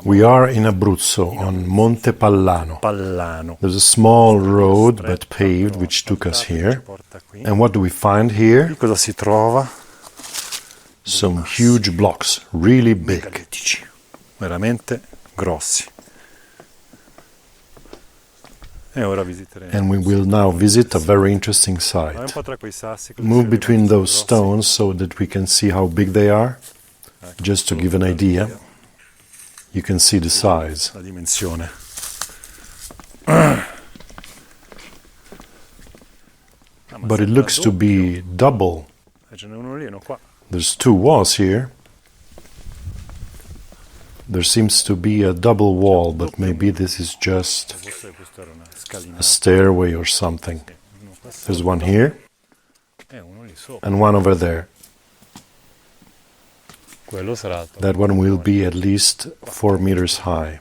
We are in Abruzzo, on Monte Pallano. There's a small road, but paved, which took us here. And what do we find here? Some huge blocks, really big. Veramente grossi. And we will now visit a very interesting site. Move between those stones so that we can see how big they are. Just to give an idea, you can see the size. La dimensione. But it looks to be double. There's two walls here. There seems to be a double wall, but maybe this is just a stairway or something. There's one here and one over there. That one will be at least 4 meters high.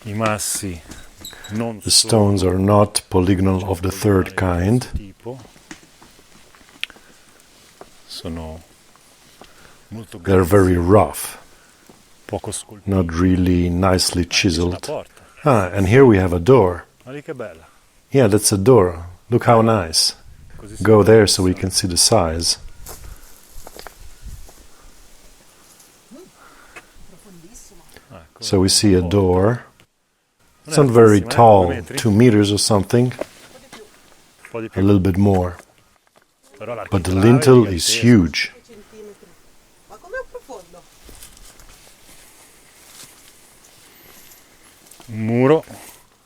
The stones are not polygonal of the third kind. They're very rough, not really nicely chiseled. And here we have a door. Yeah, that's a door. Look how nice. Go there so we can see the size. So we see a door. It's not very tall, 2 meters or something, a little bit more. But the lintel is huge.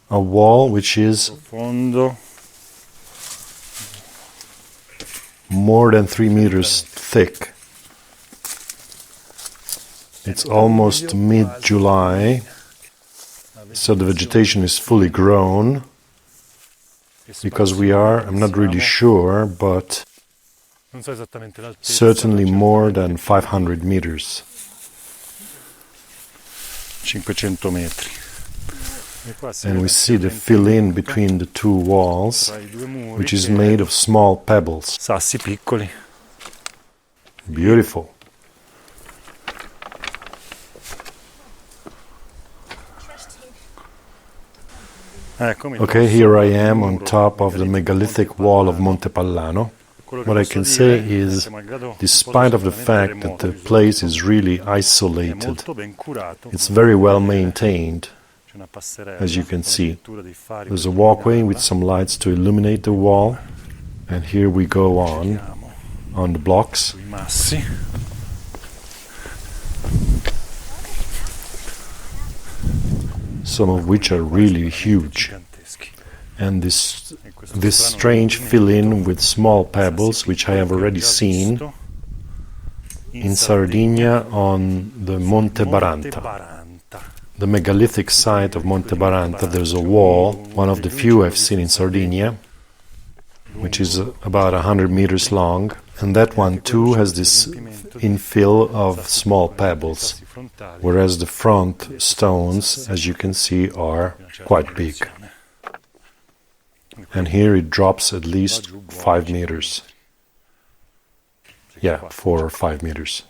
A wall which is more than 3 meters thick. It's almost mid-July, so the vegetation is fully grown. Because we are, I'm not really sure, but certainly more than 500 meters. 500 metri. And we see the fill-in between the two walls, which is made of small pebbles. Sassi piccoli. Beautiful. Okay, here I am on top of the megalithic wall of Monte Pallano. What I can say is, despite of the fact that the place is really isolated, it's very well maintained, as you can see. There's a walkway with some lights to illuminate the wall, and here we go on the blocks. Some of which are really huge. And this strange fill-in with small pebbles, which I have already seen in Sardinia on the Monte Baranta. The megalithic site of Monte Baranta, there's a wall, one of the few I've seen in Sardinia, which is about 100 meters long, and that one too has this infill of small pebbles, whereas the front stones, as you can see, are quite big. And here it drops at least 5 meters. Yeah, 4 or 5 meters.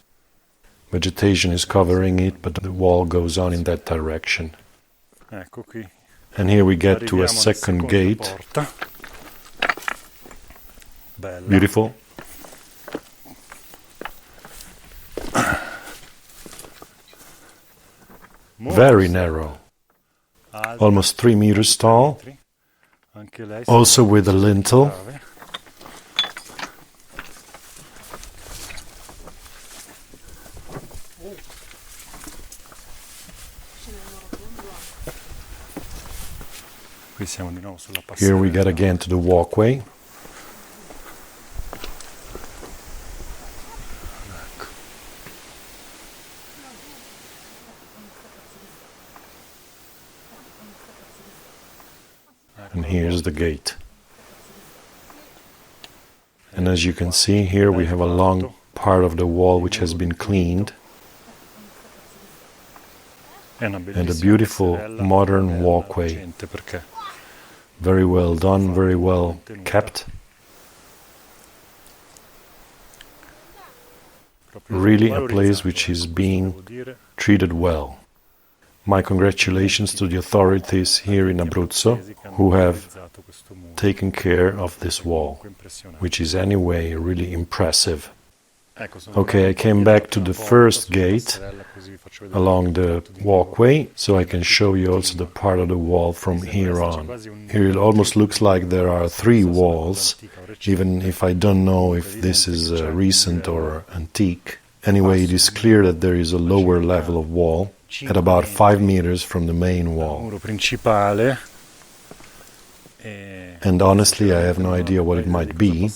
Vegetation is covering it, but the wall goes on in that direction. And here we get to a second gate. Beautiful. Very narrow. Almost 3 meters tall. Also with a lintel. Here we get again to the walkway. And here's the gate. And as you can see, here we have a long part of the wall which has been cleaned. And a beautiful modern walkway. Very well done, very well kept. really a place which is being treated well. My congratulations to the authorities here in Abruzzo who have taken care of this wall, which is anyway really impressive. Okay, I came back to the first gate along the walkway, so I can show you also the part of the wall from here on. Here it almost looks like there are three walls, even if I don't know if this is recent or antique. Anyway, it is clear that there is a lower level of wall at about 5 meters from the main wall. And honestly, I have no idea what it might be,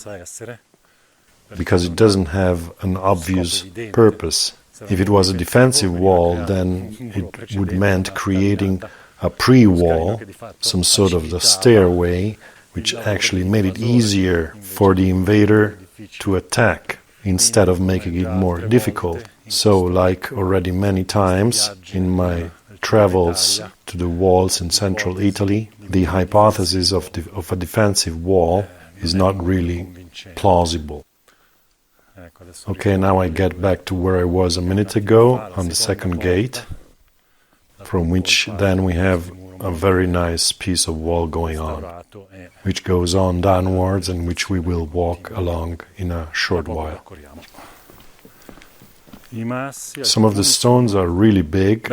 because it doesn't have an obvious purpose. If it was a defensive wall, then it would meant creating a pre-wall, some sort of the stairway, which actually made it easier for the invader to attack, instead of making it more difficult. So, like already many times in my travels to the walls in central Italy, the hypothesis of a defensive wall is not really plausible. Okay, now I get back to where I was a minute ago, on the second gate, from which then we have a very nice piece of wall going on, which goes on downwards and which we will walk along in a short while. Some of the stones are really big,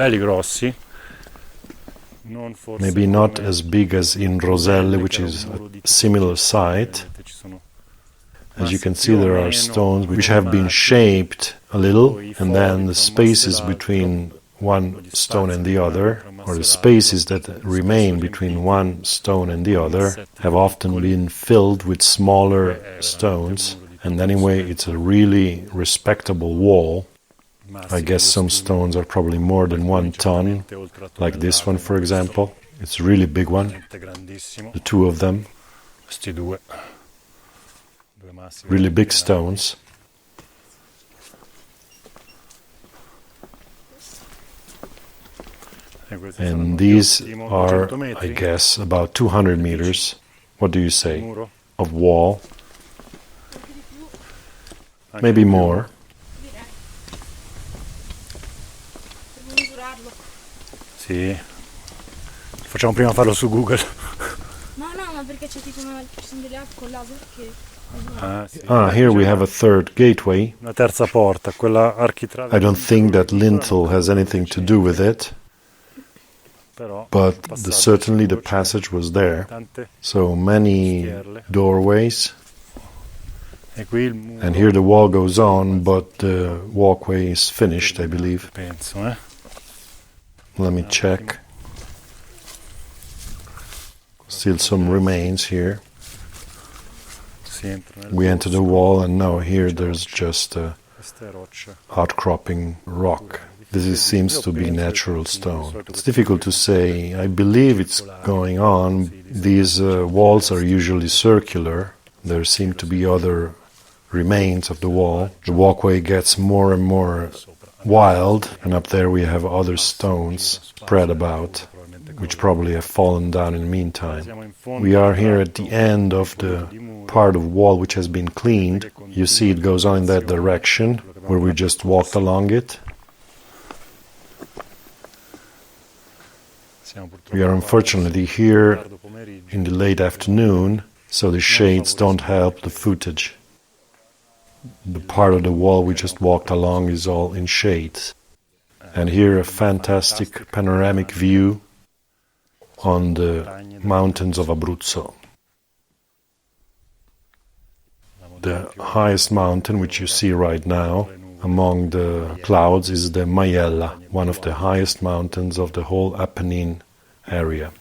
maybe not as big as in Roselle, which is a similar site. As you can see, there are stones which have been shaped a little, and then the spaces between one stone and the other, or the spaces that remain between one stone and the other, have often been filled with smaller stones, and anyway, it's a really respectable wall. I guess some stones are probably more than 1 ton, like this one, for example. It's a really big one, the two of them. Really big stones. And these are, I guess, about 200 meters, what do you say, of wall. Maybe more. Sì. Facciamo prima farlo su Google. No, ma perché c'è tipo ci sono delle app con laser che... Here we have a third gateway. Una terza porta, quella architrave. I don't think that lintel has anything to do with it, but certainly the passage was there. So many doorways. And here the wall goes on, but the walkway is finished, I believe. Let me check. Still some remains here. We enter the wall, and now here there's just outcropping rock. This seems to be natural stone. It's difficult to say. I believe it's going on. These walls are usually circular. There seem to be other remains of the wall. The walkway gets more and more wild, and up there we have other stones spread about, which probably have fallen down in the meantime. We are here at the end of the part of wall which has been cleaned. You see it goes on in that direction, where we just walked along it. We are unfortunately here in the late afternoon, so the shades don't help the footage. The part of the wall we just walked along is all in shades. And here a fantastic panoramic view on the mountains of Abruzzo. The highest mountain which you see right now among the clouds is the Maiella, one of the highest mountains of the whole Apennine area.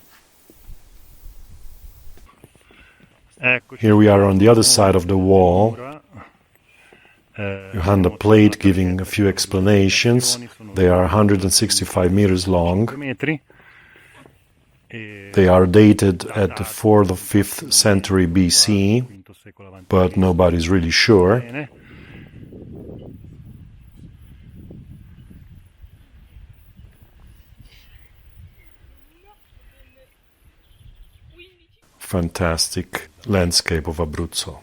Here we are on the other side of the wall. You hand a plate giving a few explanations. They are 165 meters long. They are dated at the 4th or 5th century BC, but nobody's really sure. Fantastic landscape of Abruzzo.